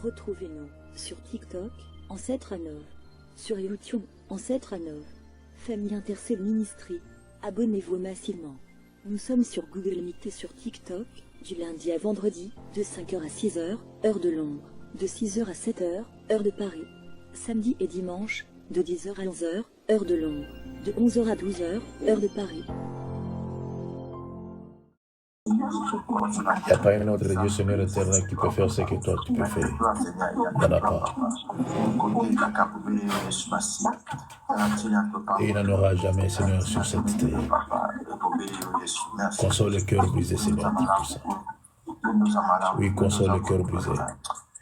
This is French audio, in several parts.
Retrouvez-nous sur TikTok, Ancêtre Anov, sur YouTube, Ancêtre Anov, Famille Intercelle Ministry. Abonnez-vous massivement. Nous sommes sur Google Meet et sur TikTok, du lundi à vendredi, de 5h à 6h, heure de Londres, de 6h à 7h, heure de Paris. Samedi et dimanche, de 10h à 11h, heure de Londres, de 11h à 12h, heure de Paris. Il n'y a pas un autre Dieu, Seigneur éternel, qui peut faire ce que toi tu peux faire. Il n'y en a pas. Et il n'en aura jamais, Seigneur, sur cette terre. Console le cœur brisé, Seigneur, Tout-Puissant. Oui, console le cœur brisé.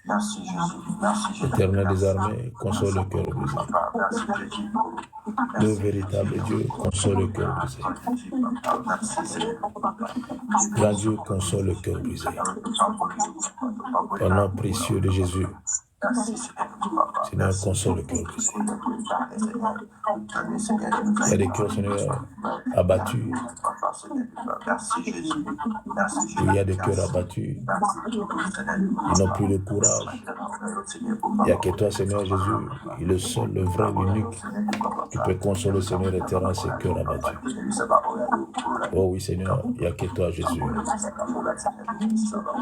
Merci Jésus, merci Jésus. Éternel des armées, console le cœur brisé. Le véritable Dieu, console le cœur brisé. Grand Dieu, console le cœur brisé. Au nom précieux de Jésus, Seigneur, console le cœur brisé. Il y a des cœurs, Seigneur, abattus. Il y a des cœurs abattus. Ils n'ont plus de courage. Il n'y a que toi, Seigneur Jésus, il est le seul, le vrai, l'unique, qui peut consoler, Seigneur éternel, ces cœurs abattus. Oh oui, Seigneur, il n'y a que toi, Jésus.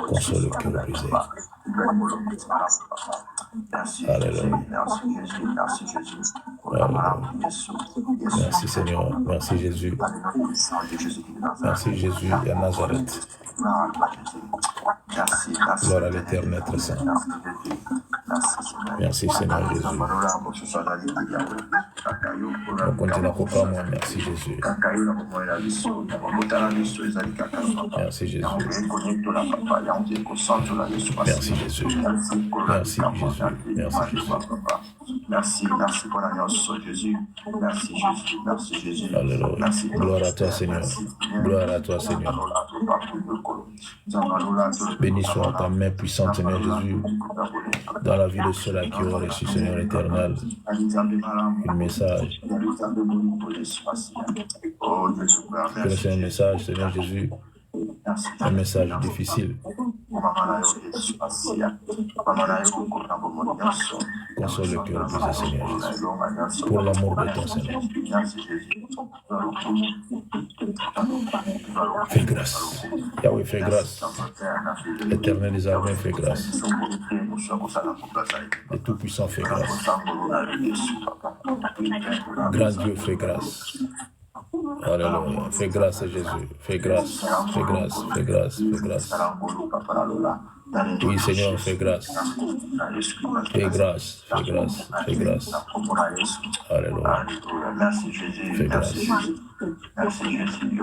Console le cœur brisé. Alléluia. Merci Seigneur, merci Jésus. Merci Jésus à Nazareth. Gloire à l'Éternel très saint. Merci Seigneur Jésus. On continue à proclamer. Merci Jésus. Merci Jésus. Merci Jésus. Merci Jésus. Merci Jésus. Merci pour l'alliance, Jésus. Merci Jésus. Merci Jésus. Alléluia. Gloire à toi Seigneur. Gloire à toi Seigneur. Béni soit ta main puissante, Seigneur Jésus, dans la vie de ceux-là qui ont reçu, Seigneur éternel, un message. Que c'est un message, Seigneur Jésus, un message difficile. Console le cœur brisé, Seigneur Jésus, pour l'amour de ton Seigneur. Fais grâce. Yahweh, fais grâce. L'Éternel des armées, fais grâce. Le Tout-Puissant, fais grâce. Grand Dieu, fais grâce. Alléluia. Fais grâce, Jésus. Fais grâce. Fais grâce. Fais grâce. Fais grâce. Oui, Seigneur, fais grâce. Fais grâce. Fais grâce. Fais grâce. Alléluia. Fais grâce. Merci Jésus.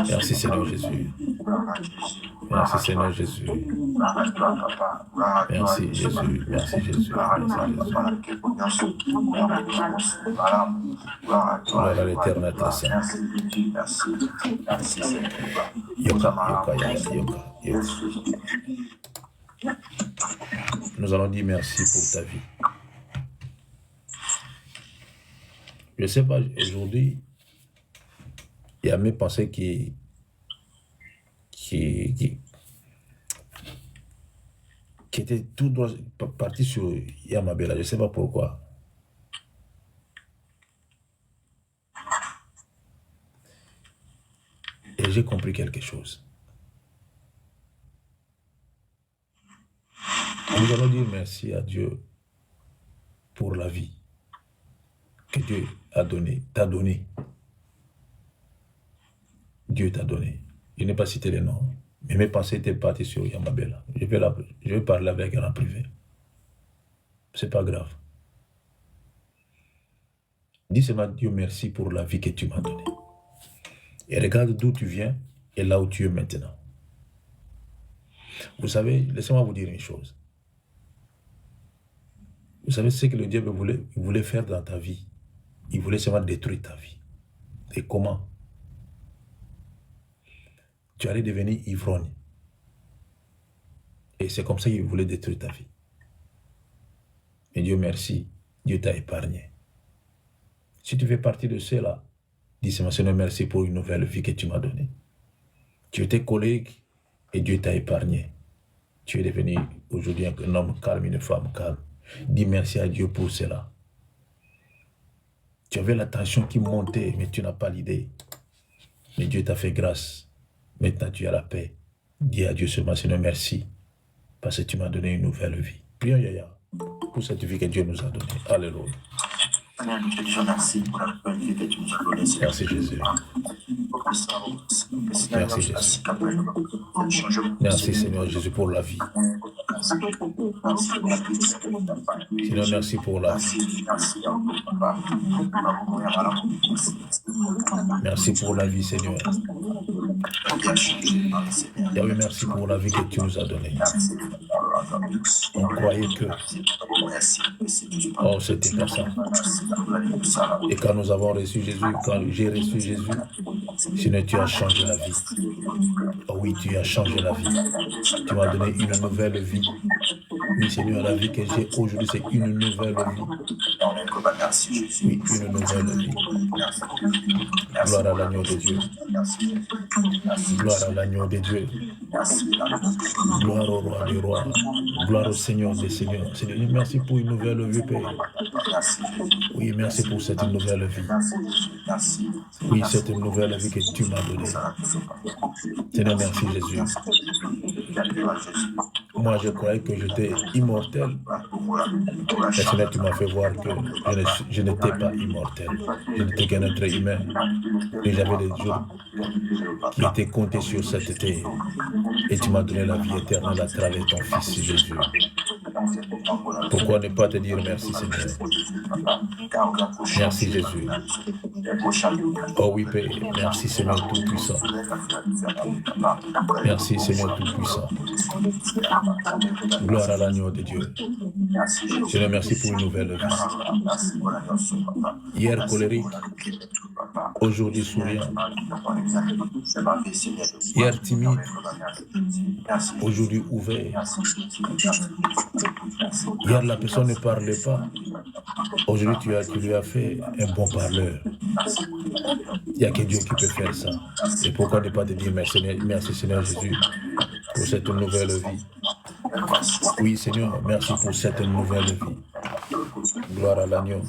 Merci Seigneur Jésus. Merci Seigneur Jésus. Merci Jésus. Merci Jésus. Gloire à l'Éternel très saint. Yoka. Nous allons dire merci pour ta vie. Je ne sais pas, aujourd'hui, il y a mes pensées qui étaient tout droit parties sur Yamabela. Je ne sais pas pourquoi. Et j'ai compris quelque chose. Nous allons dire merci à Dieu pour la vie que Dieu a donné, t'a donné. Dieu t'a donné. Je n'ai pas cité les noms, mais mes pensées étaient parties sur Yamabela. Je vais parler avec elle en privé. C'est pas grave. Dis seulement Dieu merci pour la vie que tu m'as donnée. Et regarde d'où tu viens et là où tu es maintenant. Vous savez, laissez-moi vous dire une chose. Vous savez ce que le diable voulait faire dans ta vie. Il voulait seulement détruire ta vie. Et comment? Tu allais devenir ivrogne. Et c'est comme ça qu'il voulait détruire ta vie. Mais Dieu merci, Dieu t'a épargné. Si tu fais partie de ceux-là, dis Seigneur, merci pour une nouvelle vie que tu m'as donnée. Tu étais colérique et Dieu t'a épargné. Tu es devenu aujourd'hui un homme calme, une femme calme. Dis merci à Dieu pour cela. Tu avais la tension qui montait, mais tu n'as pas l'idée. Mais Dieu t'a fait grâce. Maintenant, tu as la paix. Dis à Dieu seulement, Seigneur, merci. Parce que tu m'as donné une nouvelle vie. Prions, Yaya, pour cette vie que Dieu nous a donnée. Alléluia. Merci pour la nouvelle vie que tu nous as donnée. Merci Jésus. Merci Jésus. Merci Seigneur Jésus pour la vie. Seigneur, merci pour la vie. Merci pour la vie, Seigneur. Yahweh, merci pour la vie que tu nous as donnée. On croyait que oh, c'était pas ça. Et quand nous avons reçu Jésus, quand j'ai reçu Jésus, Seigneur, tu as changé la vie. Oh oui, tu as changé la vie. Tu m'as donné une nouvelle vie. Oui, Seigneur, la vie que j'ai aujourd'hui, c'est une nouvelle vie. Oui, une nouvelle vie. Gloire à l'agneau de Dieu. Gloire à l'agneau de Dieu. Gloire au roi des rois. Gloire au Seigneur des seigneurs. Seigneur, merci pour une nouvelle vie, Père. Oui, merci pour cette nouvelle vie. Oui, cette nouvelle vie que tu m'as donnée. Seigneur, merci Jésus. Moi, je croyais que j'étais immortel. Mais Seigneur, tu m'as fait voir que je n'étais pas immortel. Je n'étais qu'un être humain. Et j'avais des jours qui étaient comptés sur cette terre. Et tu m'as donné la vie éternelle à travers ton Fils Jésus. Pourquoi ne pas te dire merci, Seigneur? Merci, Jésus. Oh oui, Père. Merci, Seigneur Tout-Puissant. Merci, Seigneur Tout-Puissant. Gloire à l'agneau de Dieu. Seigneur, merci pour une nouvelle vie. Hier colérique, aujourd'hui souriant. Hier timide, aujourd'hui ouvert. Hier la personne ne parlait pas. Aujourd'hui tu lui as fait un bon parleur. Il n'y a que Dieu qui peut faire ça. Et pourquoi ne pas te dire merci Seigneur Jésus pour cette nouvelle vie. Oui Seigneur, merci pour cette nouvelle vie. Gloire à l'agneau.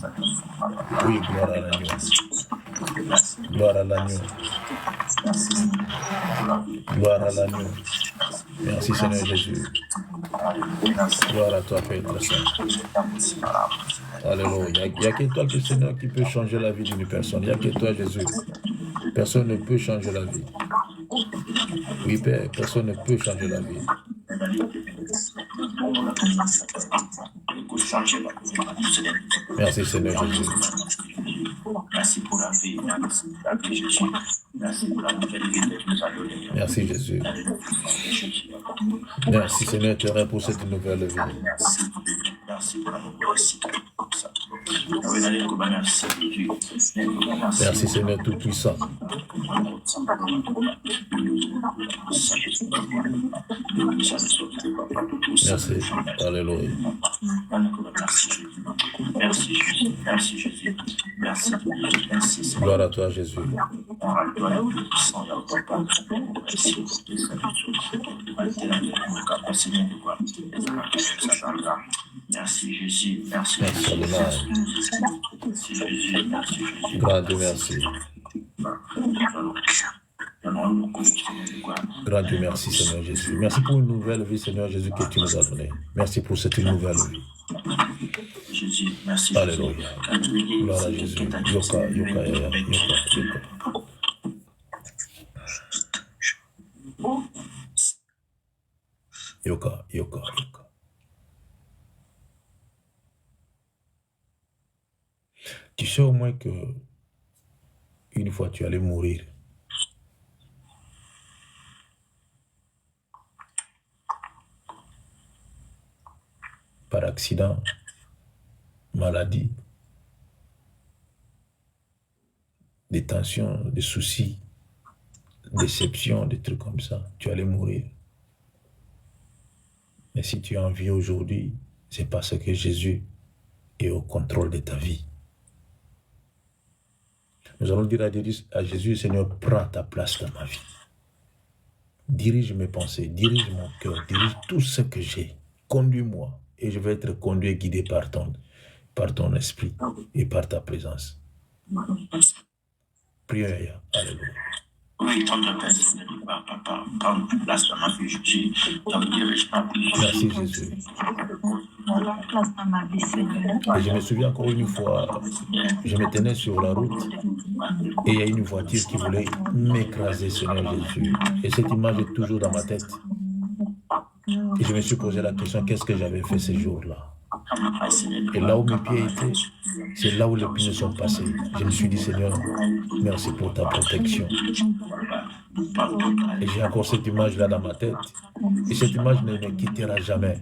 Oui, gloire à l'agneau. Gloire à l'agneau. Gloire à l'agneau. Merci Seigneur Jésus. Gloire à toi Père très saint. Alléluia. Il n'y a que toi qui Seigneur qui peut changer la vie d'une personne. Il n'y a que toi Jésus. Personne ne peut changer la vie. Oui Père, personne ne peut changer la vie. Merci Seigneur Jésus. Merci pour la vie. Merci Jésus. Merci pour la nouvelle vie que tu nous as donnée. Merci Jésus. Merci Seigneur éternel pour cette nouvelle vie. Merci pour la nouvelle cité. Merci Seigneur Tout-Puissant. Merci. Alléluia. Merci Jésus. Merci Jésus. Merci. Merci. Gloire à toi Jésus. Merci Jésus. Merci. Merci Jésus. Merci Jésus. Grand Dieu, merci. Grand Dieu, merci Seigneur Jésus. Merci pour une nouvelle vie Seigneur Jésus que tu nous as donnée. Merci pour cette nouvelle vie. Jésus, merci. Alléluia. Gloire à Jésus. Yoka, yoka, yoka, yoka. Yoka, yoka, yoka. Tu sais au moins que une fois tu allais mourir. Par accident, maladie, des tensions, des soucis, déceptions, des trucs comme ça. Tu allais mourir. Mais si tu es en vie aujourd'hui, c'est parce que Jésus est au contrôle de ta vie. Nous allons dire à Jésus, Seigneur, prends ta place dans ma vie. Dirige mes pensées, dirige mon cœur, dirige tout ce que j'ai. Conduis-moi et je vais être conduit et guidé par ton esprit et par ta présence. Prions, alléluia. Oui, ton Père, papa, prends place dans ma vie, Jésus. Merci, Jésus. Et je me souviens encore une fois, je me tenais sur la route et il y a une voiture qui voulait m'écraser, Seigneur Jésus. Et cette image est toujours dans ma tête. Et je me suis posé la question, qu'est-ce que j'avais fait ces jours-là? Et là où mes pieds étaient, c'est là où les pneus sont passés. Je me suis dit, Seigneur, merci pour ta protection. Et j'ai encore cette image-là dans ma tête. Et cette image ne me quittera jamais.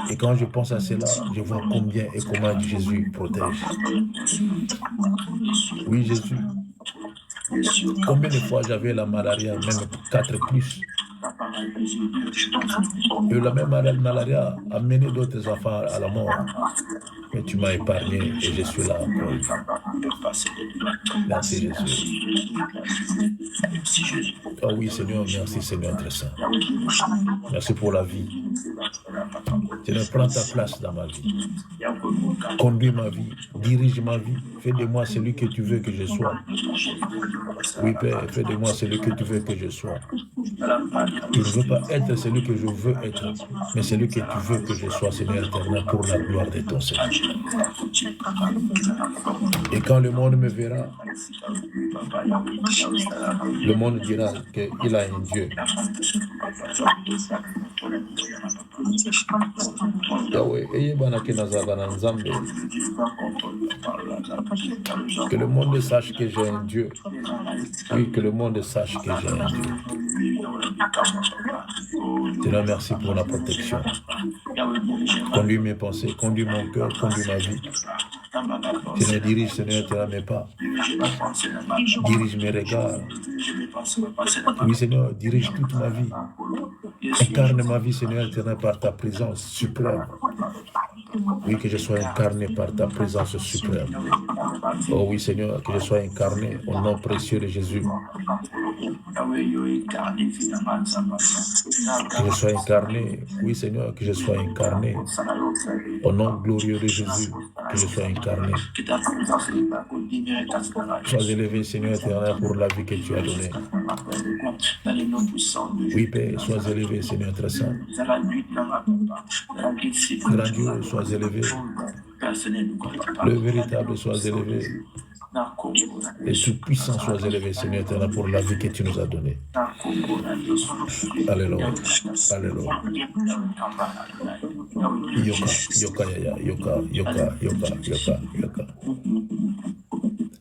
Et quand je pense à cela, je vois combien et comment Jésus protège. Oui, Jésus. Combien de fois j'avais la malaria, même 4 plus. Et la même malaria a mené d'autres enfants à la mort. Mais tu m'as épargné et je suis là encore. Merci Jésus. Oh oui Seigneur, merci Seigneur très saint. Merci pour la vie. Seigneur, prends ta place dans ma vie. Conduis ma vie, dirige ma vie. Fais de moi celui que tu veux que je sois. Oui Père, fais de moi celui que tu veux que je sois. Je ne veux pas être celui que je veux être, mais celui que tu veux que je sois, Seigneur éternel, pour la gloire de ton Seigneur. Et quand le monde me verra, le monde dira qu'il a un Dieu. Que le monde sache que j'ai un Dieu. Oui, que le monde sache que j'ai un Dieu. Seigneur, merci pour la protection. Conduis mes pensées, conduis mon cœur, conduis ma vie. Seigneur, dirige, Seigneur, mes pas. Dirige mes regards. Oui, Seigneur, dirige toute ma vie. Incarne ma vie, Seigneur, par ta présence suprême. Oui, que je sois incarné par ta présence suprême. Oh oui, Seigneur, que je sois incarné au nom précieux de Jésus. Que je sois incarné, oui Seigneur, que je sois incarné au nom glorieux de Jésus, que je sois incarné. Sois élevé, Seigneur éternel, pour la vie que tu as donnée. Oui, Père, sois élevé, Seigneur très saint. Grand Dieu, sois élevé. Le véritable, sois élevé. Et tout-puissant soit élevé, Seigneur éternel, pour la vie que tu nous as donnée. Alléluia. Alléluia. Yoka.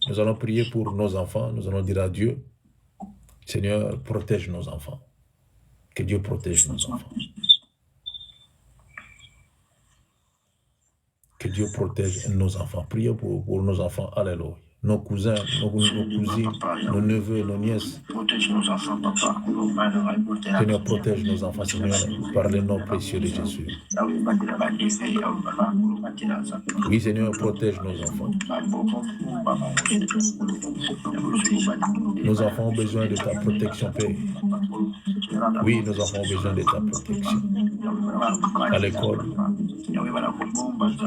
Nous allons prier pour nos enfants. Nous allons dire à Dieu, Seigneur, protège nos enfants. Que Dieu protège nos enfants. Que Dieu protège nos enfants. Priez pour nos enfants. Alléluia. Nos cousins, nos cousines, nos neveux, nos nièces. Seigneur, protège nos enfants, Seigneur, par le nom précieux de Jésus. Oui, Seigneur, protège nos enfants. Nos enfants ont besoin de ta protection, Père. Oui, nos enfants ont besoin de ta protection. À l'école,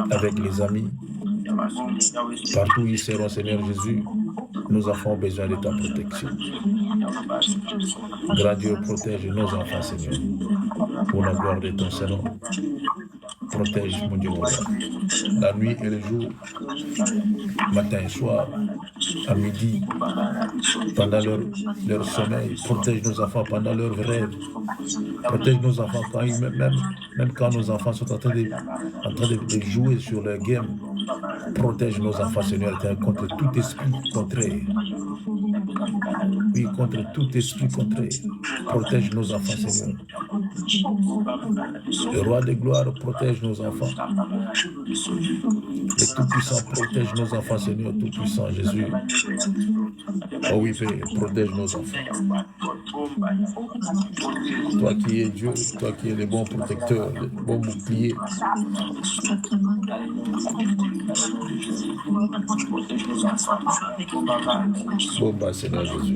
avec les amis, partout où ils seront, Seigneur Jésus, nos enfants ont besoin de ta protection. Grand Dieu, protège nos enfants, Seigneur, pour la gloire de ton Seigneur. Protège, mon Dieu, la nuit et le jour, matin et soir, à midi, pendant leur sommeil. Protège nos enfants pendant leurs rêves. Protège nos enfants même quand nos enfants sont en train de jouer sur leur game. Protège nos enfants, Seigneur, contre tout esprit contraire. Oui, contre tout esprit contraire. Protège nos enfants, Seigneur. Le roi de gloire protège nos enfants. Le Tout-Puissant protège nos enfants, Seigneur, Tout-Puissant, Jésus. Oh oui, Père, protège nos enfants. Toi qui es Dieu, toi qui es le bon protecteur, le bon bouclier. Protège les enfants. Bomba, Seigneur Jésus.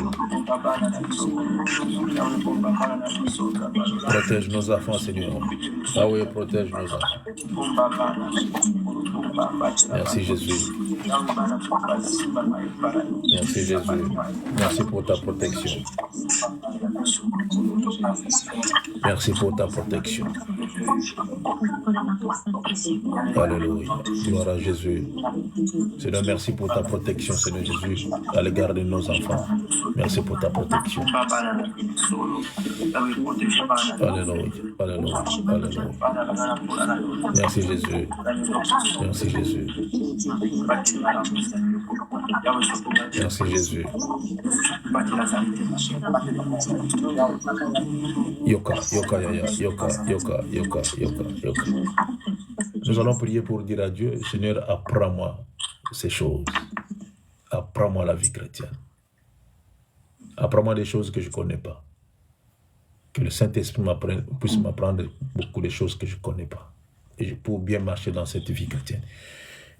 Protège nos enfants, Seigneur. Ah oui, protège nos enfants. Merci Jésus. Merci Jésus. Merci pour ta protection. Merci pour ta protection. Alléluia. Gloire à Jésus. Seigneur, merci pour ta protection, Seigneur Jésus, à l'égard de nos enfants. Merci pour ta protection. Alléluia. Alléluia. Alléluia. Merci Jésus. Merci Jésus. Merci Jésus. Yoka, yoka, yaya, yoka, yoka, yoka, yoka, yoka. Nous allons prier pour dire à Dieu, Seigneur, apprends-moi ces choses. Apprends-moi la vie chrétienne. Apprends-moi des choses que je ne connais pas. Que le Saint-Esprit puisse m'apprendre beaucoup de choses que je ne connais pas. Et pour bien marcher dans cette vie chrétienne.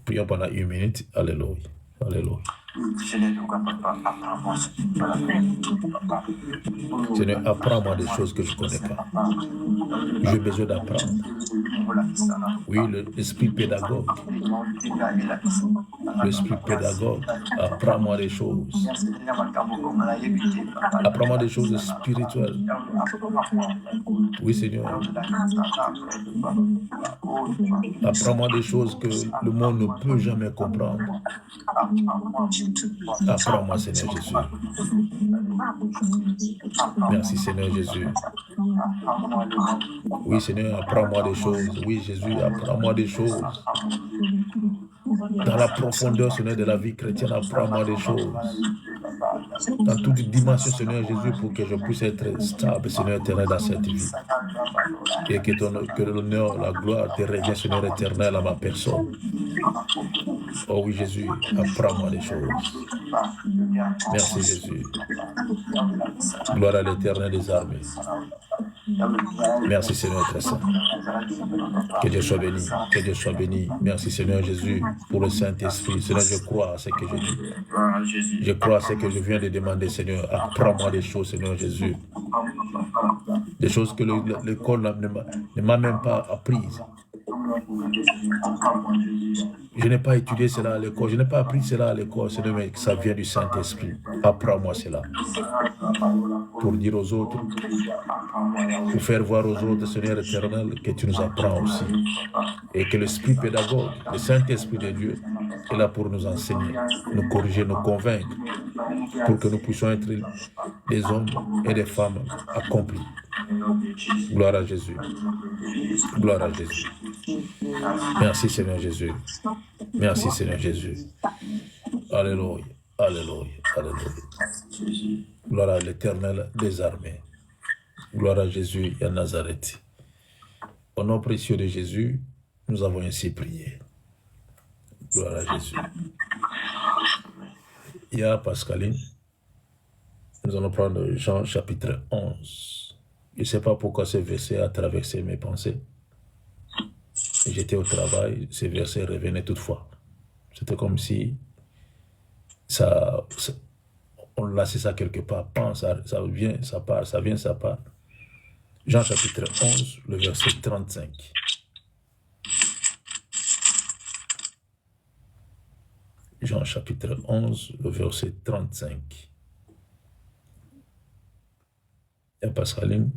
Prions pendant 1 minute. Alléluia. Alléluia. Seigneur, apprends-moi des choses que je ne connais pas. J'ai besoin d'apprendre. Oui, l'esprit pédagogue. L'esprit pédagogue. Apprends-moi des choses. Apprends-moi des choses spirituelles. Oui, Seigneur. Apprends-moi des choses que le monde ne peut jamais comprendre. Apprends-moi, Seigneur Jésus. Merci, Seigneur Jésus. Oui, Seigneur, apprends-moi des choses. Oui, Jésus, apprends-moi des choses. Dans la profondeur, Seigneur, de la vie chrétienne, apprends-moi des choses. Dans toute dimension, Seigneur Jésus, pour que je puisse être stable, Seigneur éternel, dans cette vie. Et que l'honneur, la gloire te revienne, Seigneur éternel, à ma personne. Oh oui, Jésus, apprends-moi des choses. Merci, Jésus. Gloire à l'Éternel des armées. Merci, Seigneur très saint. Que Dieu soit béni. Que Dieu soit béni. Merci, Seigneur Jésus, pour le Saint-Esprit. Seigneur, je crois à ce que je dis. Je crois à ce que je viens de demander, Seigneur. Apprends-moi des choses, Seigneur Jésus. Des choses que l'école ne m'a même pas apprises. Je n'ai pas étudié cela à l'école, je n'ai pas appris cela à l'école, Seigneur, mais ça vient du Saint-Esprit. Apprends-moi cela. Pour dire aux autres, pour faire voir aux autres, Seigneur éternel, que tu nous apprends aussi. Et que l'Esprit pédagogue, le Saint-Esprit de Dieu, est là pour nous enseigner, nous corriger, nous convaincre, pour que nous puissions être des hommes et des femmes accomplis. Gloire à Jésus. Gloire à Jésus. Merci Seigneur Jésus. Merci Seigneur Jésus. Alléluia. Alléluia. Alléluia. Gloire à l'Éternel des armées. Gloire à Jésus et à Nazareth. Au nom précieux de Jésus, nous avons ainsi prié. Gloire à Jésus. Il y a Pascaline. Nous allons prendre Jean chapitre 11. Je ne sais pas pourquoi ce verset a traversé mes pensées. J'étais au travail, ce verset revenait toutefois. C'était comme si on laissait ça quelque part. Ça vient, ça part, ça vient, ça part. Jean chapitre 11, le verset 35. Jean chapitre 11, le verset 35. Il y a Pascaline,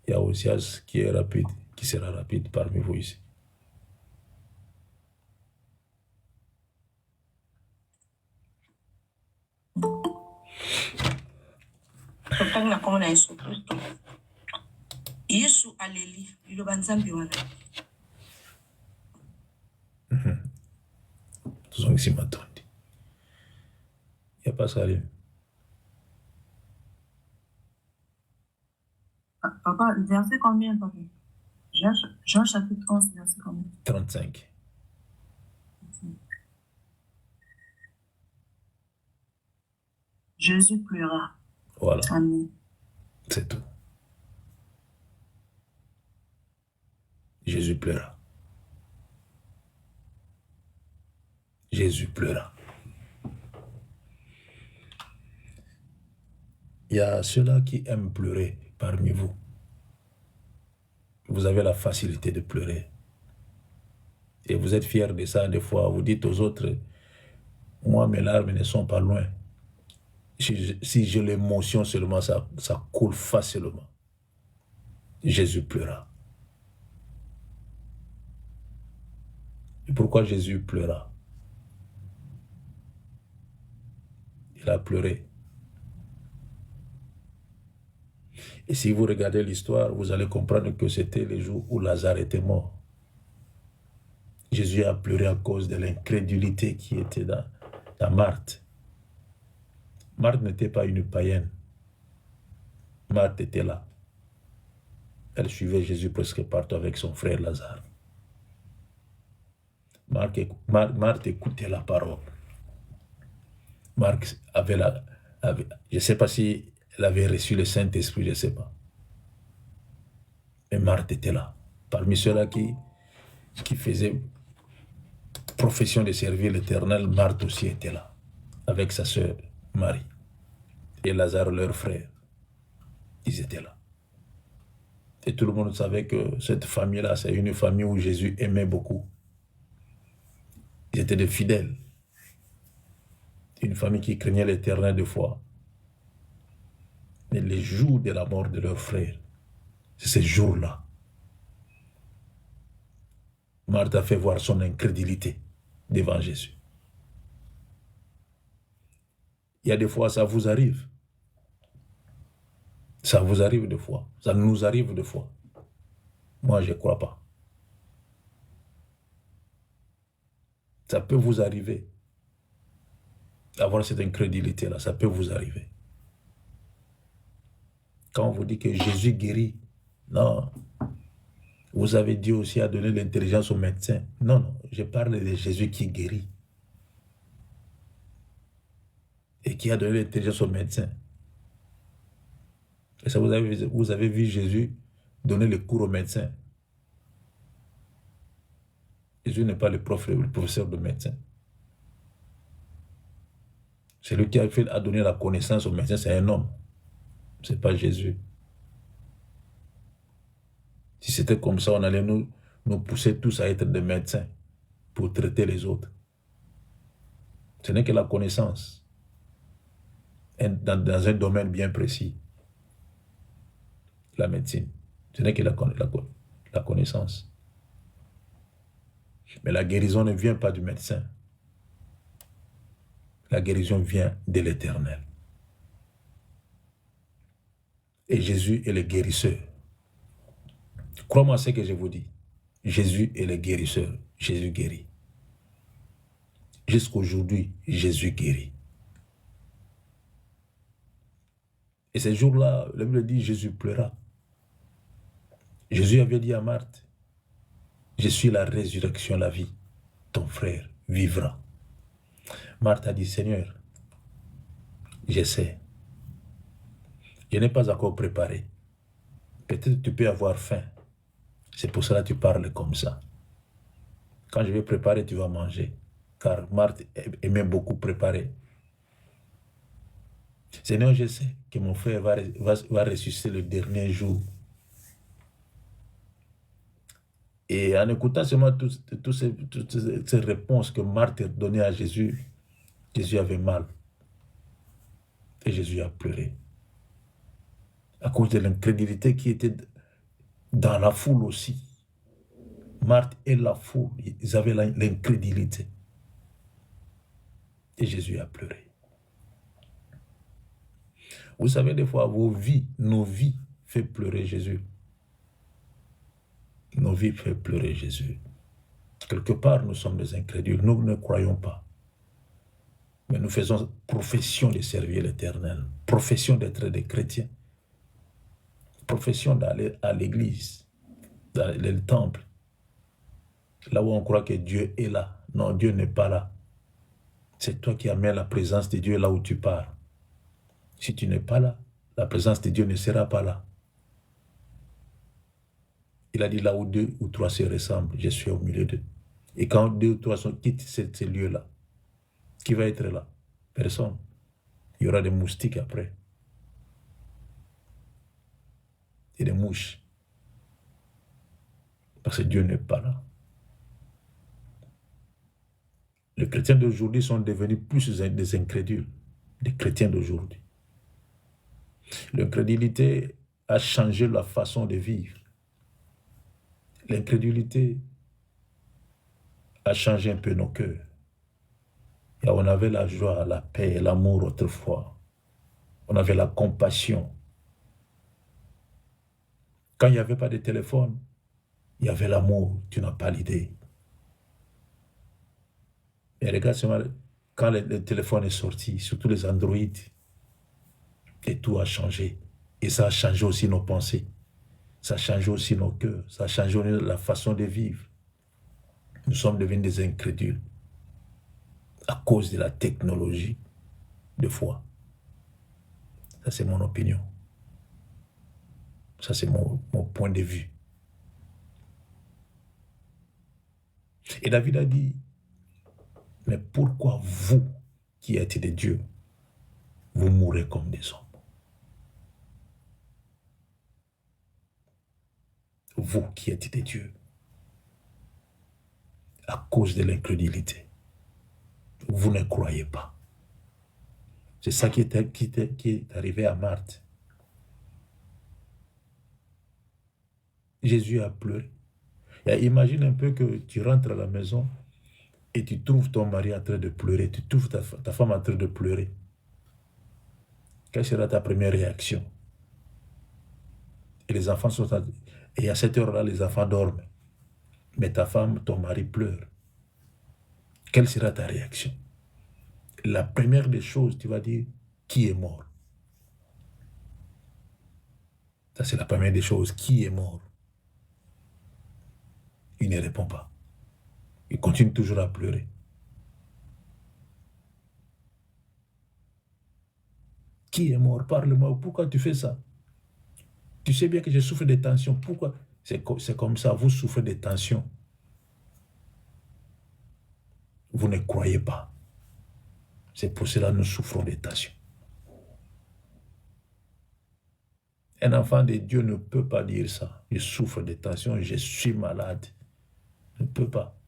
il y a Osias qui est rapide, qui sera rapide parmi vous ici. Tous sont ici maintenant. Il y a Pascaline. Papa, le verset combien, papa? Jean chapitre 11, verset combien? 35. Jésus pleura. Voilà. Amen. C'est tout. Jésus pleura. Jésus pleura. Il y a ceux-là qui aiment pleurer parmi vous. Vous avez la facilité de pleurer. Et vous êtes fiers de ça. Des fois, vous dites aux autres, moi, mes larmes ne sont pas loin. Si j'ai l'émotion seulement, ça coule facilement. Jésus pleura. Et pourquoi Jésus pleura? Il a pleuré. Et si vous regardez l'histoire, vous allez comprendre que c'était le jour où Lazare était mort. Jésus a pleuré à cause de l'incrédulité qui était dans Marthe. Marthe n'était pas une païenne. Marthe était là. Elle suivait Jésus presque partout avec son frère Lazare. Marthe écoutait la parole. Marthe je ne sais pas si elle avait reçu le Saint-Esprit, je ne sais pas. Mais Marthe était là. Parmi ceux-là qui faisaient profession de servir l'Éternel, Marthe aussi était là, avec sa sœur Marie. Et Lazare, leur frère, ils étaient là. Et tout le monde savait que cette famille-là, c'est une famille où Jésus aimait beaucoup. Ils étaient des fidèles. Une famille qui craignait l'Éternel de foi. Mais les jours de la mort de leur frère, c'est ces jours-là. Marthe a fait voir son incrédulité devant Jésus. Il y a des fois, ça vous arrive. Ça vous arrive des fois. Ça nous arrive des fois. Moi, je ne crois pas. Ça peut vous arriver. Avoir cette incrédulité-là, ça peut vous arriver. Quand on vous dit que Jésus guérit, non. Vous avez Dieu aussi a donné l'intelligence aux médecins. Non, non, je parle de Jésus qui guérit. Et qui a donné l'intelligence aux médecins. Et ça, vous avez vu Jésus donner le cours aux médecins. Jésus n'est pas le professeur de médecin. C'est lui qui a donné la connaissance aux médecins, c'est un homme. Ce n'est pas Jésus. Si c'était comme ça, on allait nous pousser tous à être des médecins pour traiter les autres. Ce n'est que la connaissance. Dans un domaine bien précis. La médecine. Ce n'est que la connaissance. Mais la guérison ne vient pas du médecin. La guérison vient de l'Éternel. Et Jésus est le guérisseur. Crois-moi ce que je vous dis. Jésus est le guérisseur. Jésus guérit. Jusqu'aujourd'hui, Jésus guérit. Et ces jours-là, la Bible dit, Jésus pleura. Jésus avait dit à Marthe, je suis la résurrection, la vie. Ton frère vivra. Marthe a dit, Seigneur, je sais. Je n'ai pas encore préparé. Peut-être tu peux avoir faim. C'est pour cela que tu parles comme ça. Quand je vais préparer, tu vas manger. Car Marthe aimait beaucoup préparer. Seigneur, je sais que mon frère va ressusciter le dernier jour. Et en écoutant seulement toutes ces réponses que Marthe donnait à Jésus, Jésus avait mal. Et Jésus a pleuré. À cause de l'incrédulité qui était dans la foule aussi. Marthe et la foule, ils avaient l'incrédulité. Et Jésus a pleuré. Vous savez, des fois, nos vies fait pleurer Jésus. Nos vies fait pleurer Jésus. Quelque part, nous sommes des incrédules. Nous ne croyons pas. Mais nous faisons profession de servir l'Éternel. Profession d'être des chrétiens. Profession d'aller à l'église, dans le temple. Là où on croit que Dieu est là. Non, Dieu n'est pas là. C'est toi qui amènes la présence de Dieu là où tu pars. Si tu n'es pas là, la présence de Dieu ne sera pas là. Il a dit là où 2 ou 3 se ressemblent, je suis au milieu d'eux. Et quand 2 ou 3 quittent ces lieux-là, Qui va être là? Personne. Il y aura des moustiques après. Et des mouches. Parce que Dieu n'est pas là. Les chrétiens d'aujourd'hui sont devenus plus des incrédules. Des chrétiens d'aujourd'hui. L'incrédulité a changé la façon de vivre. L'incrédulité a changé un peu nos cœurs. Et on avait la joie, la paix, l'amour autrefois. On avait la compassion. Quand il n'y avait pas de téléphone, il y avait l'amour, tu n'as pas l'idée. Et regarde, quand le téléphone est sorti, surtout les Android, et tout a changé. Et ça a changé aussi nos pensées. Ça a changé aussi nos cœurs. Ça a changé la façon de vivre. Nous sommes devenus des incrédules à cause de la technologie de foi. Ça, c'est mon opinion. Ça, c'est mon point de vue. Et David a dit, mais pourquoi vous, qui êtes des dieux, vous mourrez comme des hommes? Vous qui êtes des dieux, à cause de l'incrédulité, vous ne croyez pas. C'est ça qui est arrivé à Marthe. Jésus a pleuré. Et imagine un peu que tu rentres à la maison et tu trouves ton mari en train de pleurer, tu trouves ta femme en train de pleurer. Quelle sera ta première réaction? Et les enfants sont... Et à cette heure-là, les enfants dorment. Mais ta femme, ton mari pleure. Quelle sera ta réaction? La première des choses, tu vas dire, qui est mort? Ça, c'est la première des choses. Qui est mort? Il ne répond pas. Il continue toujours à pleurer. Qui est mort? Parle-moi. Pourquoi tu fais ça? Tu sais bien que je souffre de tensions. Pourquoi? C'est comme ça. Vous souffrez de tensions. Vous ne croyez pas. C'est pour cela que nous souffrons de tensions. Un enfant de Dieu ne peut pas dire ça. Je souffre de tensions, je suis malade. Ne peut pas.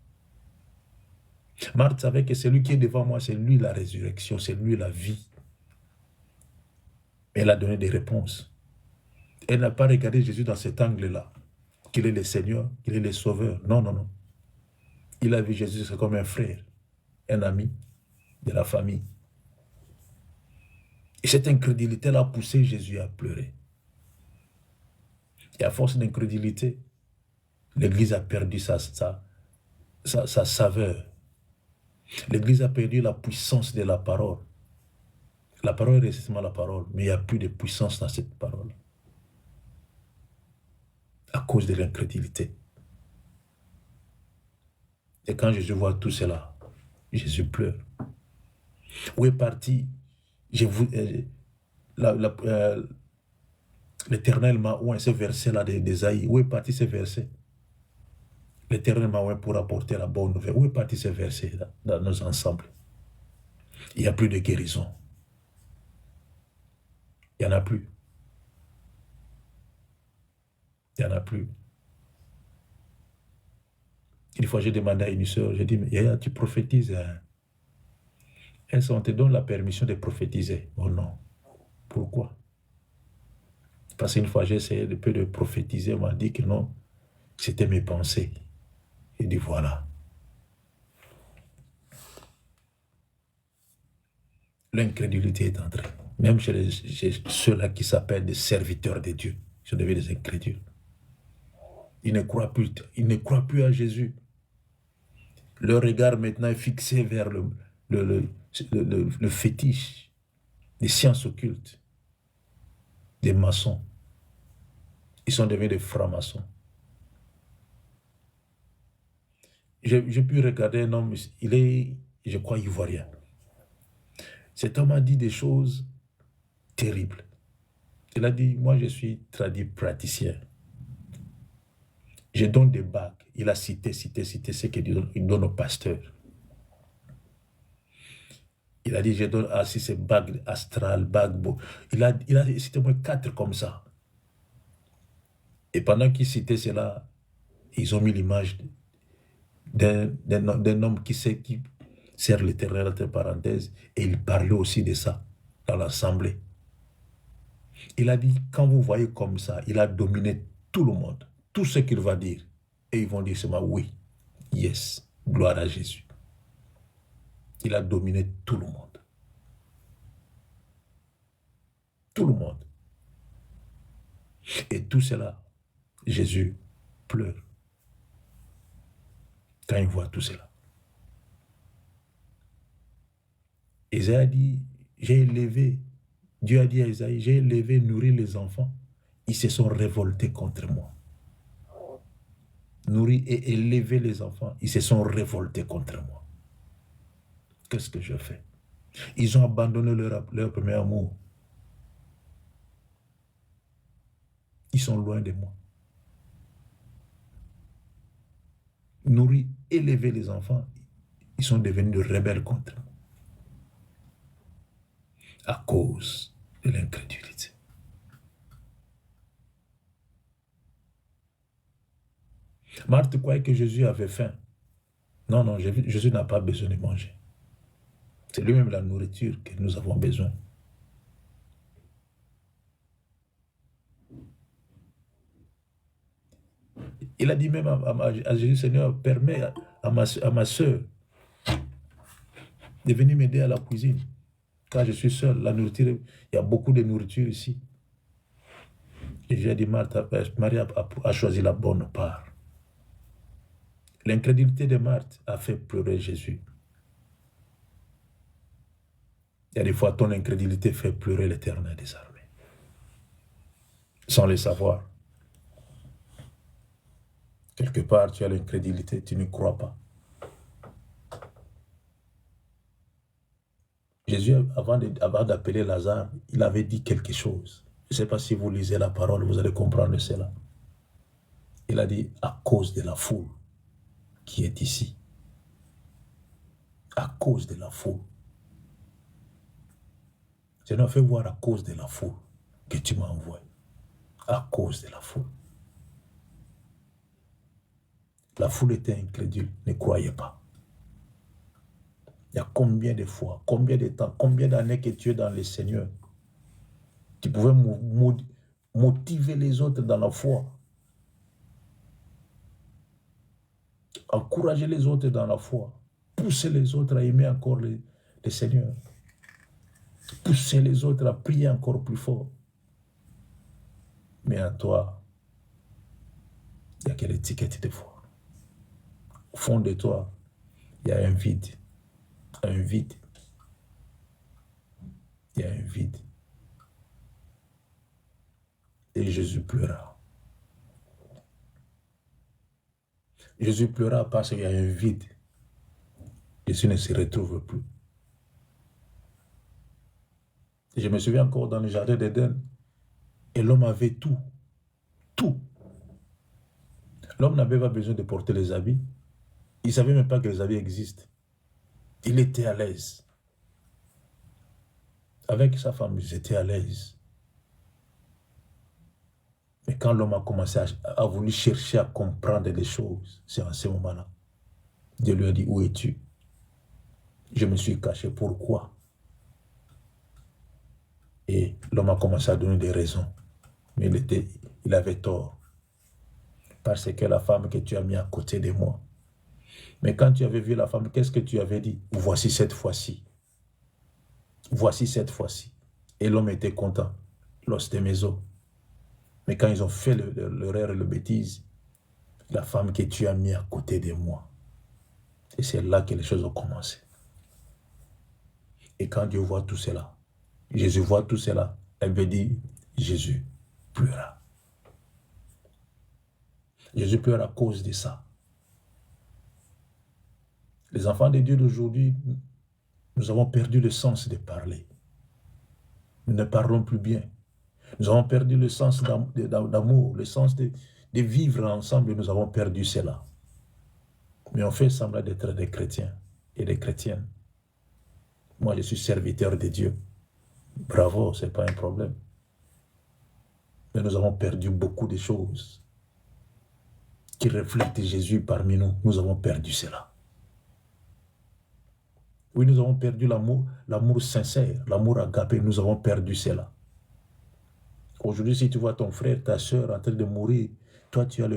Marthe savait que celui qui est devant moi, c'est lui la résurrection, c'est lui la vie. Elle a donné des réponses. Elle n'a pas regardé Jésus dans cet angle-là, qu'il est le Seigneur, qu'il est le Sauveur. Non, non, non. Il a vu Jésus comme un frère, un ami de la famille. Et cette incrédulité l'a poussé Jésus à pleurer. Et à force d'incrédulité, l'Église a perdu sa saveur. L'Église a perdu la puissance de la parole. La parole est seulement la parole, mais il n'y a plus de puissance dans cette parole. À cause de l'incrédulité. Et quand Jésus voit tout cela, Jésus pleure. Où est parti? L'Éternel m'a oué, ce verset-là d'Ésaïe. Où est parti ce verset? L'Éternel m'a oué pour apporter la bonne nouvelle. Où est parti ce verset dans nos ensembles? Il n'y a plus de guérison. Il n'y en a plus. Il n'y en a plus. Une fois, j'ai demandé à une soeur, j'ai dit, mais Yaya, tu prophétises. Est-ce qu'on te donne la permission de prophétiser? Oh non. Pourquoi? Parce qu'une fois, j'ai essayé un peu de prophétiser, on m'a dit que non, c'était mes pensées. J'ai dit, voilà. L'incrédulité est entrée. Même chez ceux-là qui s'appellent des serviteurs de Dieu, ils sont devenus des incrédules. Ils ne croient plus à Jésus. Leur regard maintenant est fixé vers le fétiche, les sciences occultes, des maçons. Ils sont devenus des francs-maçons. J'ai pu regarder un homme, il est, je crois, ivoirien. Cet homme a dit des choses terribles. Il a dit, moi je suis traduit praticien. Je donne des bagues. Il a cité ce qu'il donne au pasteur. Il a dit, je donne à si c'est bague astrale, bague beau. Il a cité au moins 4 comme ça. Et pendant qu'il citait cela, ils ont mis l'image d'un homme qui sert l'Éternel entre parenthèses, et il parlait aussi de ça dans l'assemblée. Il a dit, quand vous voyez comme ça, il a dominé tout le monde, tout ce qu'il va dire. Et ils vont dire seulement oui, yes, gloire à Jésus. Il a dominé tout le monde. Tout le monde. Et tout cela, Jésus pleure quand il voit tout cela. Isaïe a dit, j'ai élevé, Dieu a dit à Isaïe, j'ai élevé, nourri les enfants. Ils se sont révoltés contre moi. Nourri et élevé les enfants, ils se sont révoltés contre moi. Qu'est-ce que je fais? Ils ont abandonné leur premier amour. Ils sont loin de moi. Nourri, élevé les enfants, ils sont devenus de rebelles contre moi. À cause de l'incrédulité. Marthe croyait que Jésus avait faim. Non, non, Jésus n'a pas besoin de manger. C'est lui-même la nourriture que nous avons besoin. Il a dit même à Jésus, Seigneur, permets à ma soeur de venir m'aider à la cuisine. Quand je suis seul, la nourriture, il y a beaucoup de nourriture ici. Et j'ai dit, Marie a choisi la bonne part. L'incrédulité de Marthe a fait pleurer Jésus. Il y a des fois, ton incrédulité fait pleurer l'Éternel des armées. Sans le savoir. Quelque part, tu as l'incrédulité, tu ne crois pas. Jésus, avant d'appeler Lazare, il avait dit quelque chose. Je ne sais pas si vous lisez la parole, vous allez comprendre cela. Il a dit, à cause de la foule qui est ici. À cause de la foule. Seigneur, fais voir à cause de la foule que tu m'as envoyé. À cause de la foule. La foule était incrédule, ne croyait pas. Il y a combien de fois, combien de temps, combien d'années que tu es dans le Seigneur. Tu pouvais motiver les autres dans la foi. Encourager les autres dans la foi. Pousser les autres à aimer encore le Seigneur. Pousser les autres à prier encore plus fort. Mais en toi, il n'y a que l'étiquette de foi. Au fond de toi, il y a un vide. Un vide. Il y a un vide. Et Jésus pleura. Jésus pleura parce qu'il y a un vide. Jésus ne se retrouve plus. Et je me souviens encore dans le jardin d'Éden, et l'homme avait tout. Tout. L'homme n'avait pas besoin de porter les habits. Il ne savait même pas que les habits existent. Il était à l'aise. Avec sa femme, ils étaient à l'aise. Mais quand l'homme a commencé à vouloir chercher à comprendre les choses, c'est en ce moment-là. Dieu lui a dit, où es-tu? Je me suis caché. Pourquoi? Et l'homme a commencé à donner des raisons. Mais il avait tort. Parce que la femme que tu as mis à côté de moi. Mais quand tu avais vu la femme, qu'est-ce que tu avais dit? Voici cette fois-ci. Voici cette fois-ci. Et l'homme était content. L'os de mes os. Mais quand ils ont fait l'erreur et le bêtise, la femme que tu as mis à côté de moi. Et c'est là que les choses ont commencé. Et quand Dieu voit tout cela, Jésus voit tout cela, elle veut dire, Jésus pleura. Jésus pleure à cause de ça. Les enfants de Dieu d'aujourd'hui, nous avons perdu le sens de parler. Nous ne parlons plus bien. Nous avons perdu le sens d'amour, le sens de vivre ensemble, et nous avons perdu cela. Mais on fait semblant d'être des chrétiens et des chrétiennes. moi je suis serviteur de Dieu. Bravo, ce n'est pas un problème. Mais nous avons perdu beaucoup de choses qui reflètent Jésus parmi nous. Nous avons perdu cela. Oui, nous avons perdu l'amour sincère, l'amour agapé, nous avons perdu cela. Aujourd'hui, si tu vois ton frère, ta soeur en train de mourir, toi tu as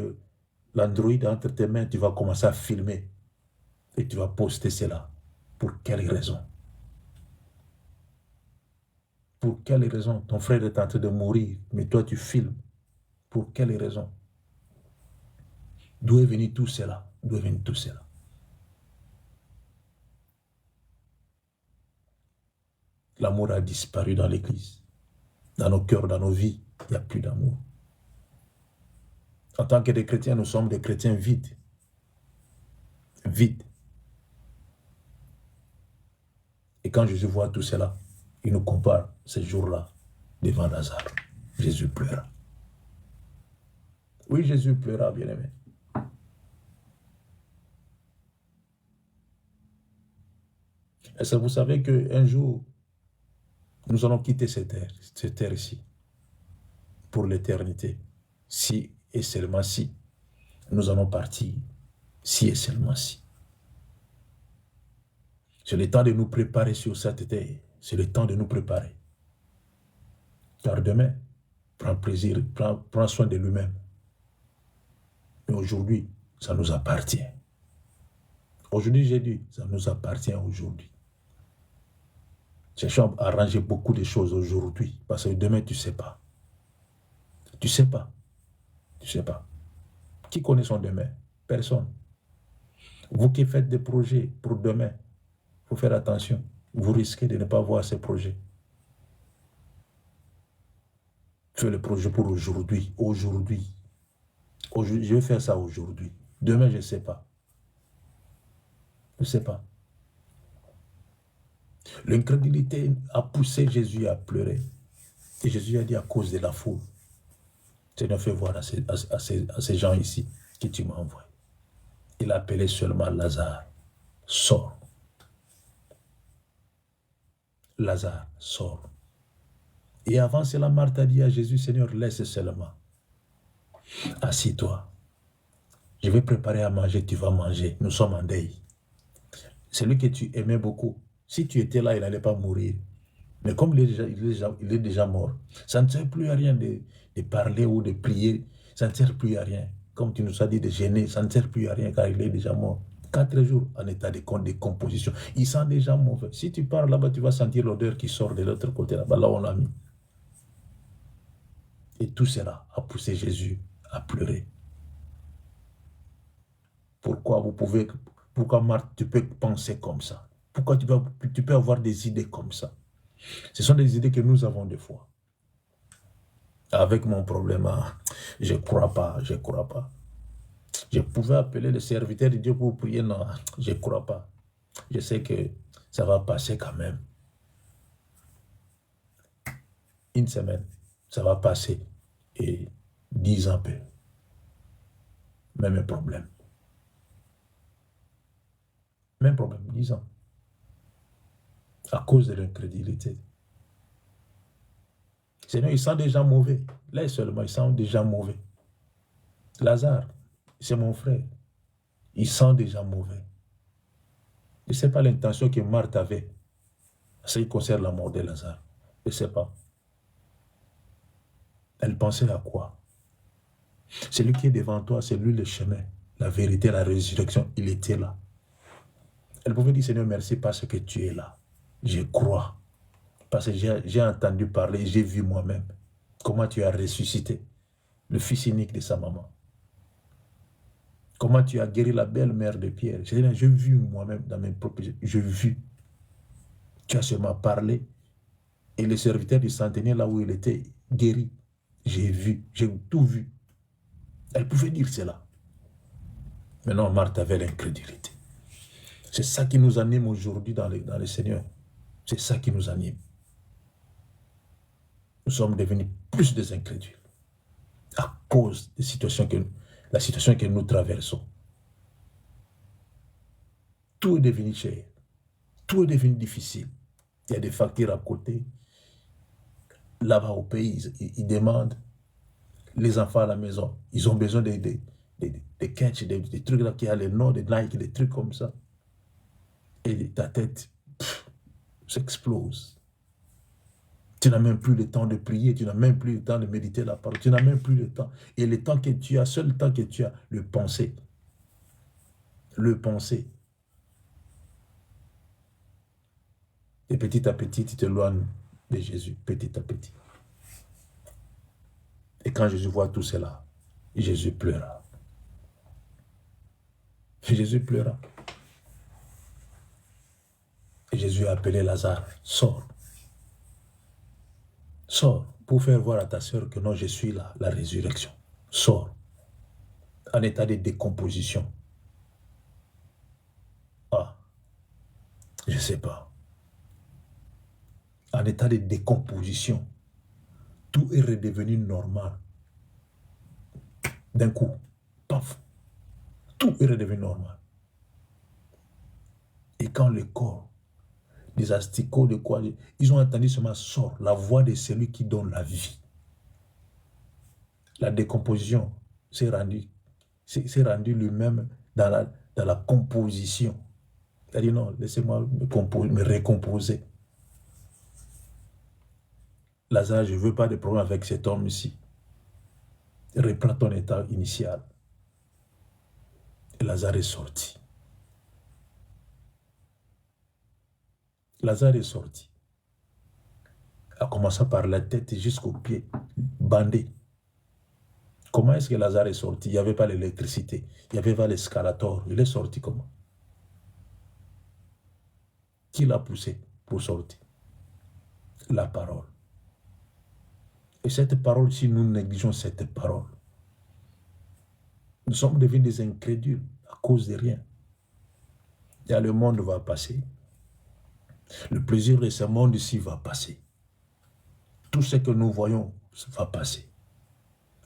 l'Android entre tes mains, tu vas commencer à filmer et tu vas poster cela. Pour quelle raison? Pour quelle raison? Ton frère est en train de mourir, mais toi tu filmes. Pour quelle raison? D'où est venu tout cela? D'où est venu tout cela? L'amour a disparu dans l'Église. Dans nos cœurs, dans nos vies, il n'y a plus d'amour. En tant que des chrétiens, nous sommes des chrétiens vides. Vides. Et quand Jésus voit tout cela, il nous compare ces jours-là devant Lazare. Jésus pleura. Oui, Jésus pleura, bien-aimé. Et ça, vous savez qu'un jour, nous allons quitter cette terre ici, pour l'éternité. Si et seulement si, nous allons partir. Si et seulement si. C'est le temps de nous préparer sur cette terre. C'est le temps de nous préparer. Car demain, prend plaisir, prend soin de lui-même. Mais aujourd'hui, ça nous appartient. Aujourd'hui, j'ai dit, ça nous appartient aujourd'hui. Cherchons à arranger beaucoup de choses aujourd'hui, parce que demain, tu ne sais pas. Tu ne sais pas. Tu ne sais pas. Qui connaît son demain? Personne. Vous qui faites des projets pour demain, il faut faire attention. Vous risquez de ne pas voir ces projets. Fais le projet pour aujourd'hui. Aujourd'hui. Je vais faire ça aujourd'hui. Demain, je ne sais pas. Je ne sais pas. L'incrédulité a poussé Jésus à pleurer. Et Jésus a dit à cause de la foule. Seigneur, fais voir à ces gens ici que tu m'as envoyé. Il a appelé seulement Lazare. Sors. Lazare, sors. Et avant cela, Marthe a dit à Jésus, Seigneur, laisse seulement. Assis-toi. Je vais préparer à manger, tu vas manger. Nous sommes en deuil. Celui que tu aimais beaucoup, si tu étais là, il n'allait pas mourir. Mais comme il est déjà mort, ça ne sert plus à rien de parler ou de prier. Ça ne sert plus à rien. Comme tu nous as dit de gêner, ça ne sert plus à rien car il est déjà mort. 4 jours en état de décomposition. Il sent déjà mauvais. Si tu pars là-bas, tu vas sentir l'odeur qui sort de l'autre côté là-bas. Là, on l'a mis. Et tout cela a poussé Jésus à pleurer. Pourquoi Marthe, tu peux penser comme ça? Pourquoi tu peux avoir des idées comme ça? Ce sont des idées que nous avons des fois. Avec mon problème, je ne crois pas. Je pouvais appeler le serviteur de Dieu pour prier, non, je ne crois pas. Je sais que ça va passer quand même. Une semaine, ça va passer. Et 10 ans, même problème. Même problème, 10 ans. À cause de l'incrédulité. Seigneur, il sent déjà mauvais. Là seulement, il sent déjà mauvais. Lazare, c'est mon frère. Il sent déjà mauvais. Je ne sais pas l'intention que Marthe avait en ce qui concerne la mort de Lazare. Je ne sais pas. Elle pensait à quoi? Celui qui est devant toi, c'est lui le chemin, la vérité, la résurrection. Il était là. Elle pouvait dire, Seigneur, merci parce que tu es là. Je crois. Parce que j'ai entendu parler, j'ai vu moi-même comment tu as ressuscité le fils unique de sa maman. Comment tu as guéri la belle-mère de Pierre. J'ai vu moi-même dans mes propres yeux. J'ai vu. Tu as seulement parlé. Et le serviteur du centenier, là où il était, guéri. J'ai vu. J'ai tout vu. Elle pouvait dire cela. Mais non, Marthe avait l'incrédulité. C'est ça qui nous anime aujourd'hui dans le Seigneur. C'est ça qui nous anime. Nous sommes devenus plus des incrédules à cause des situations la situation que nous traversons. Tout est devenu cher. Tout est devenu difficile. Il y a des factures à côté. Là-bas au pays, ils demandent, les enfants à la maison, ils ont besoin des catchs, des trucs là qui a les noms, des Nike, des trucs comme ça. Et ta tête s'explose. Tu n'as même plus le temps de prier, tu n'as même plus le temps de méditer la parole, tu n'as même plus le temps. Et le temps que tu as, seul temps que tu as, le penser. Le penser. Et petit à petit, tu t'éloignes de Jésus, petit à petit. Et quand Jésus voit tout cela, Jésus pleura. Jésus pleura. Et Jésus a appelé Lazare, sors. Sors pour faire voir à ta sœur que non, je suis là, la résurrection. Sors. En état de décomposition. Ah, je ne sais pas. En état de décomposition. Tout est redevenu normal. D'un coup, paf, tout est redevenu normal. Et quand le corps des asticots, de quoi, ils ont entendu seulement sort, la voix de celui qui donne la vie. La décomposition s'est rendue lui-même dans la composition. Il a dit non, laissez-moi me recomposer. Lazare, je ne veux pas de problème avec cet homme ici. Reprends ton état initial. Et Lazare est sorti. Lazare est sorti. A commencé par la tête jusqu'aux pieds, bandé. Comment est-ce que Lazare est sorti? Il n'y avait pas l'électricité, il n'y avait pas l'escalator. Il est sorti comment? Qui l'a poussé pour sortir? La parole. Et cette parole, si nous négligeons cette parole, nous sommes devenus des incrédules à cause de rien. Et le monde va passer. Le plaisir de ce monde ici va passer. Tout ce que nous voyons va passer.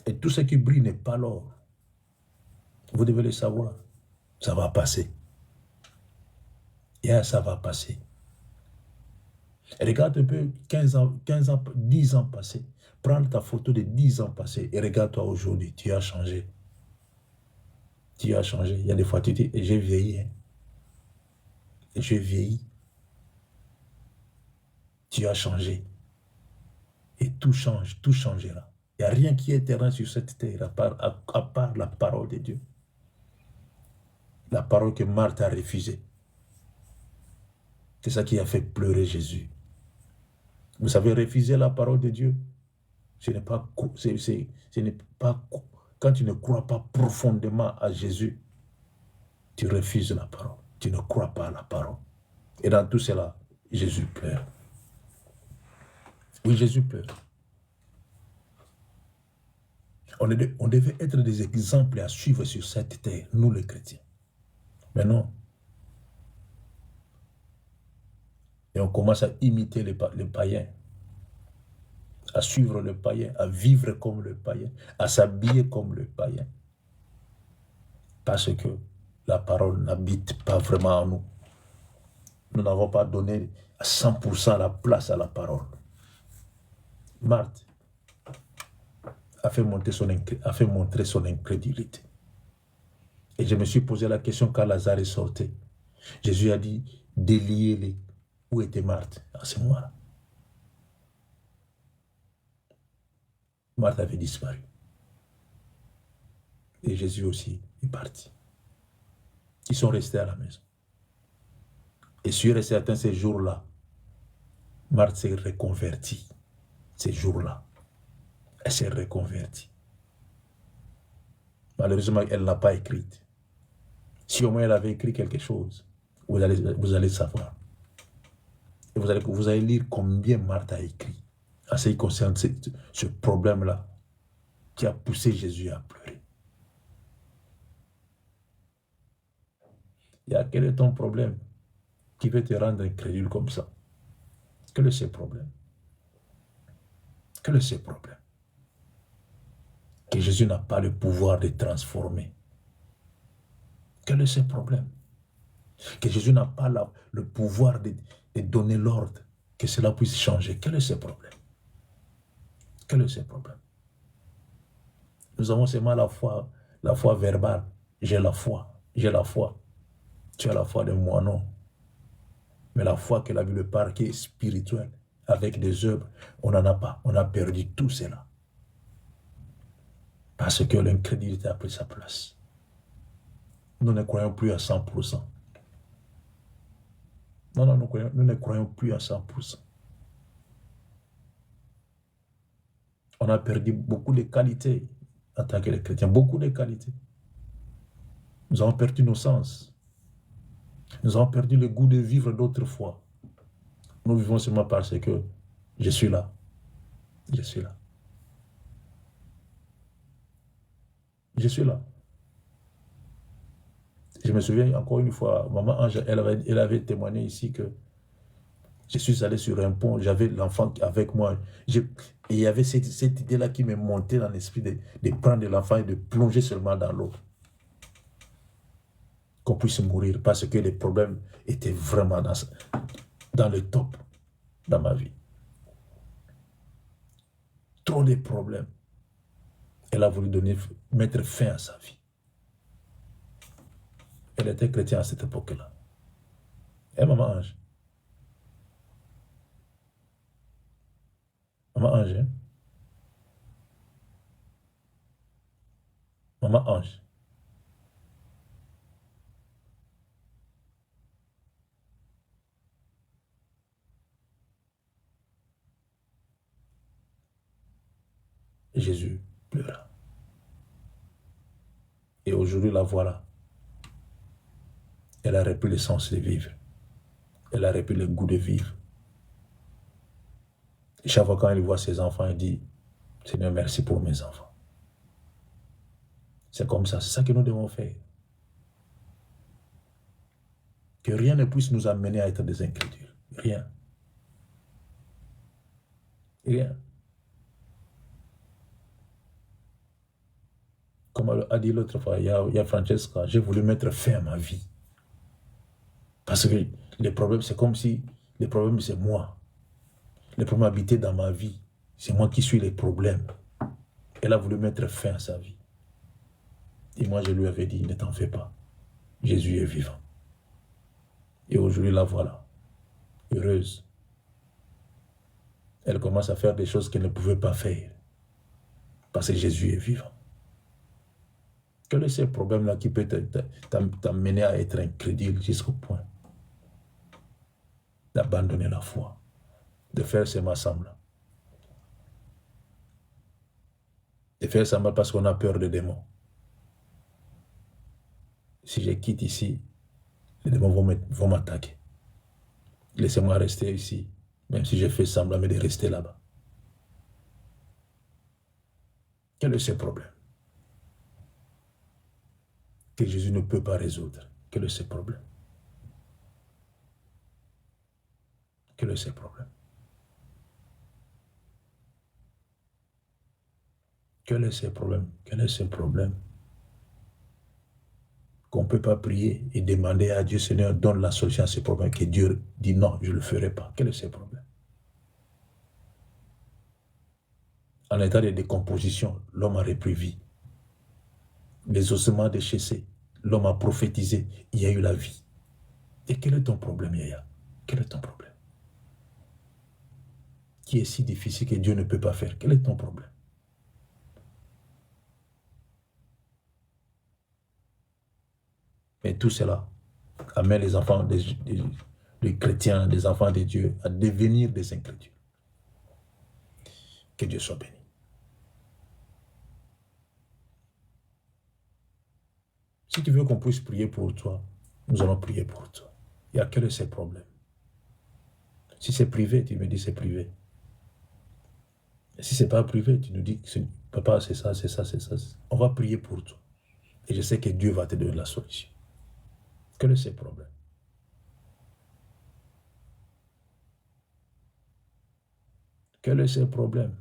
Et tout ce qui brille n'est pas l'or. Vous devez le savoir. Ça va passer. Et ça va passer. Et regarde un peu 15 ans, 10 ans passés. Prends ta photo de 10 ans passés et regarde-toi aujourd'hui. Tu as changé. Tu as changé. Il y a des fois, tu dis, j'ai vieilli. Hein. J'ai vieilli. Tu as changé. Et tout change, tout changera. Il n'y a rien qui est éternel sur cette terre à part la parole de Dieu. La parole que Marthe a refusée. C'est ça qui a fait pleurer Jésus. Vous savez, refuser la parole de Dieu, ce n'est pas quand tu ne crois pas profondément à Jésus, tu refuses la parole. Tu ne crois pas à la parole. Et dans tout cela, Jésus pleure. Oui, Jésus pleure. On devait être des exemples à suivre sur cette terre, nous les chrétiens. Mais non. Et on commence à imiter les païens, à suivre le païen, à vivre comme le païen, à s'habiller comme le païen. Parce que la parole n'habite pas vraiment en nous. Nous n'avons pas donné à 100% la place à la parole. Marthe a fait montrer son incrédulité. Et je me suis posé la question quand Lazare est sorti. Jésus a dit, déliez-les. Où était Marthe à ce moment-là? Marthe avait disparu. Et Jésus aussi est parti. Ils sont restés à la maison. Et sûr et certain, ces jours-là, Marthe s'est reconvertie. Ces jours-là, elle s'est reconvertie. Malheureusement, elle n'a pas écrit. Si au moins elle avait écrit quelque chose, vous allez savoir. Et vous allez lire combien Marthe a écrit en ce qui concerne ce problème-là qui a poussé Jésus à pleurer. Quel est ton problème qui veut te rendre incrédule comme ça? Quel est ce problème? Quel est ce problème? Que Jésus n'a pas le pouvoir de transformer. Quel est ce problème? Que Jésus n'a pas le pouvoir de donner l'ordre que cela puisse changer. Quel est ce problème? Quel est ce problème? Nous avons seulement la foi verbale. J'ai la foi, j'ai la foi. Tu as la foi de moi, non. Mais la foi que la Bible parle, qui est spirituelle, avec des œuvres, on n'en a pas. On a perdu tout cela. Parce que l'incrédulité a pris sa place. Nous ne croyons plus à 100%. Non, nous ne croyons plus à 100%. On a perdu beaucoup de qualités en tant que les chrétiens, beaucoup de qualités. Nous avons perdu nos sens. Nous avons perdu le goût de vivre d'autrefois. Nous vivons seulement parce que je suis là. Je suis là. Je suis là. Je me souviens encore une fois, maman Ange, elle avait témoigné ici que je suis allé sur un pont, j'avais l'enfant avec moi. Et il y avait cette idée-là qui me montait dans l'esprit de prendre l'enfant et de plonger seulement dans l'eau. Qu'on puisse mourir parce que les problèmes étaient vraiment dans le top dans ma vie. Trop de problèmes. Elle a voulu mettre fin à sa vie. Elle était chrétienne à cette époque-là. Et maman Ange. Maman Ange. Hein? Maman Ange. Jésus pleura. Et aujourd'hui, la voilà. Elle a repris le sens de vivre. Elle a repris le goût de vivre. Et chaque fois quand elle voit ses enfants, elle dit, Seigneur, merci pour mes enfants. C'est comme ça, c'est ça que nous devons faire. Que rien ne puisse nous amener à être des incrédules. Rien. Rien. Comme elle a dit l'autre fois, il y a Francesca, j'ai voulu mettre fin à ma vie. Parce que les problèmes, c'est comme si les problèmes, c'est moi. Les problèmes habitaient dans ma vie. C'est moi qui suis les problèmes. Elle a voulu mettre fin à sa vie. Et moi, je lui avais dit, ne t'en fais pas. Jésus est vivant. Et aujourd'hui, la voilà. Heureuse. Elle commence à faire des choses qu'elle ne pouvait pas faire. Parce que Jésus est vivant. Quel est ce problème-là qui peut t'amener à être incrédule jusqu'au point d'abandonner la foi, de faire seulement semblant. De faire semblant parce qu'on a peur des démons. Si je quitte ici, les démons vont m'attaquer. Laissez-moi rester ici, même si je fais semblant, mais de rester là-bas. Quel est ce problème que Jésus ne peut pas résoudre? Quel est ce problème? Quel est ce problème? Quel est ce problème? Quel est ce problème? Qu'on ne peut pas prier et demander à Dieu, Seigneur, donne la solution à ce problème, que Dieu dit non, je ne le ferai pas. Quel est ce problème? En état de décomposition, l'homme a repris vie. Les ossements déchaissés, l'homme a prophétisé, il y a eu la vie. Et quel est ton problème, Yaya? Quel est ton problème? Qui est si difficile que Dieu ne peut pas faire? Quel est ton problème? Mais tout cela amène les enfants des chrétiens, des enfants de Dieu à devenir des incrédules. Que Dieu soit béni. Si tu veux qu'on puisse prier pour toi, nous allons prier pour toi. Il n'y a que de ces problèmes. Si c'est privé, tu me dis c'est privé. Et si ce n'est pas privé, tu nous dis que papa, c'est ça, c'est ça, c'est ça. On va prier pour toi. Et je sais que Dieu va te donner la solution. Quel est ce problème? Quel est ce problème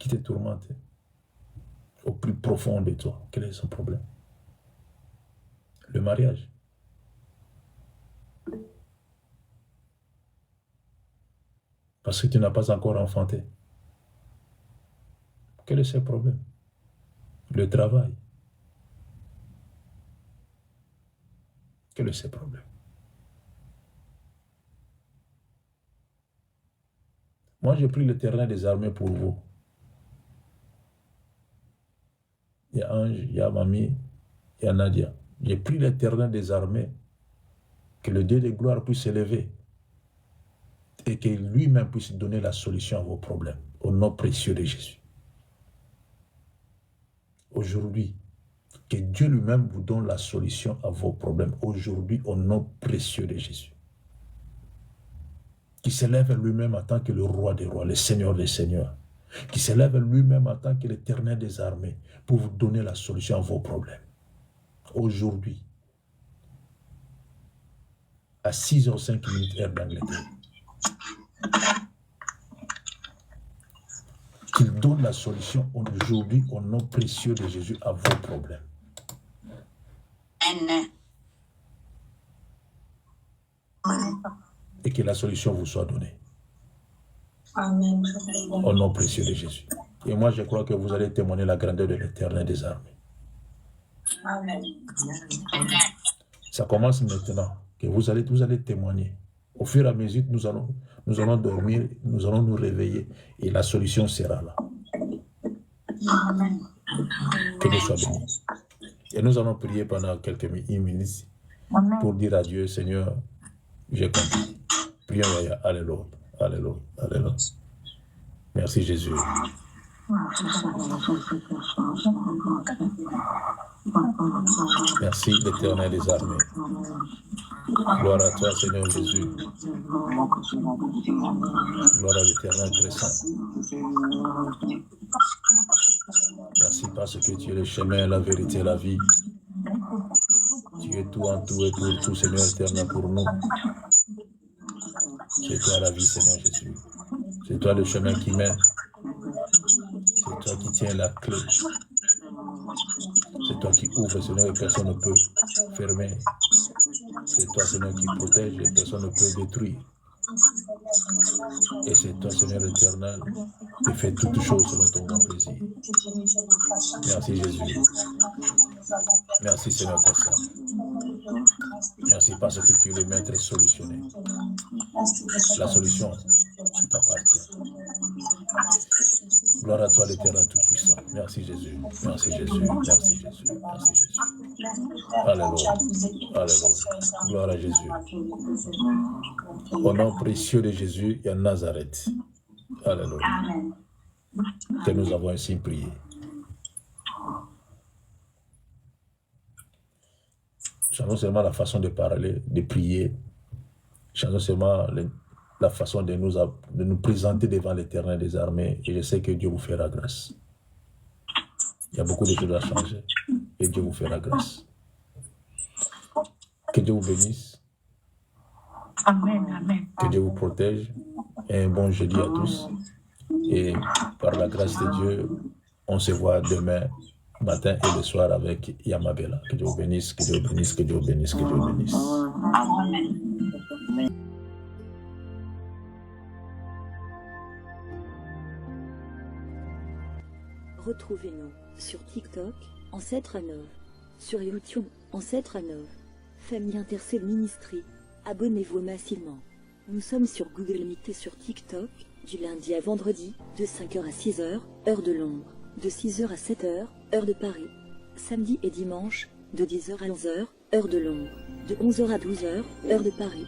qui te tourmente au plus profond de toi? Quel est son problème? Le mariage. Parce que tu n'as pas encore enfanté. Quel est ce problème? Le travail. Quel est ce problème? Moi, j'ai pris l'Éternel des armées pour vous. Il y a Ange, il y a Mamie, il y a Nadia. J'ai pris l'Éternel des armées, que le Dieu de gloire puisse s'élever et que lui-même puisse donner la solution à vos problèmes, au nom précieux de Jésus. Aujourd'hui, que Dieu lui-même vous donne la solution à vos problèmes, aujourd'hui, au nom précieux de Jésus. Qui s'élève lui-même en tant que le roi des rois, le Seigneur des seigneurs, qui s'élève lui-même en tant que l'Éternel des armées pour vous donner la solution à vos problèmes. Aujourd'hui, à 6h05 heure d'Angleterre, qu'il donne la solution aujourd'hui au nom précieux de Jésus à vos problèmes. Et que la solution vous soit donnée. Amen. Au nom précieux de Jésus. Et moi, je crois que vous allez témoigner la grandeur de l'Éternel des armées. Amen. Ça commence maintenant, que vous allez témoigner. Au fur et à mesure, nous allons dormir, nous allons nous réveiller et la solution sera là. Amen. Que Dieu soit béni. Et nous allons prier pendant quelques minutes pour dire à Dieu, Seigneur, j'ai compris. Prions, alléluia, alléluia, alléluia. Merci Jésus. Merci l'Éternel des armées. Gloire à toi, Seigneur Jésus. Gloire à l'Éternel très saint. Merci parce que tu es le chemin, la vérité, la vie. Tu es tout en tout et pour tout, Seigneur éternel, pour nous. C'est toi la vie, Seigneur Jésus. C'est toi le chemin qui mène. C'est toi qui tiens la clé. C'est toi qui ouvre, Seigneur, et personne ne peut fermer. C'est toi, Seigneur, qui protège et personne ne peut détruire. Et c'est toi, Seigneur éternel, qui fais toutes choses selon ton bon plaisir. Merci Jésus. Merci Seigneur pour ça. Merci parce que tu es le maître solutionné. La solution, c'est ta partie. Gloire à toi l'Éternel Tout-Puissant. Merci Jésus. Merci Jésus. Merci Jésus. Merci Jésus. Alléluia. Alléluia. Gloire à Jésus. Au nom précieux de Jésus, il y a Nazareth. Alléluia. Que nous avons ainsi prié. Changeons seulement la façon de parler, de prier. Changeons seulement la façon de nous présenter devant l'Éternel des armées. Et je sais que Dieu vous fera grâce. Il y a beaucoup de choses à changer. Et Dieu vous fera grâce. Que Dieu vous bénisse. Amen. Amen. Que Dieu vous protège. Et un bon jeudi à tous. Et par la grâce de Dieu, on se voit demain matin et le soir avec Yamabela. Que Dieu vous bénisse, que Dieu vous bénisse, que Dieu vous bénisse, que Dieu vous bénisse. Amen. Retrouvez-nous sur TikTok, Ancêtre à Nov, sur YouTube, Ancêtre à Nov, Famille Intercelle Ministry. Abonnez-vous massivement. Nous sommes sur Google Meet et sur TikTok, du lundi à vendredi, de 5h à 6h, heure de Londres, de 6h à 7h, heure de Paris. Samedi et dimanche, de 10h à 11h, heure de Londres, de 11h à 12h, heure de Paris.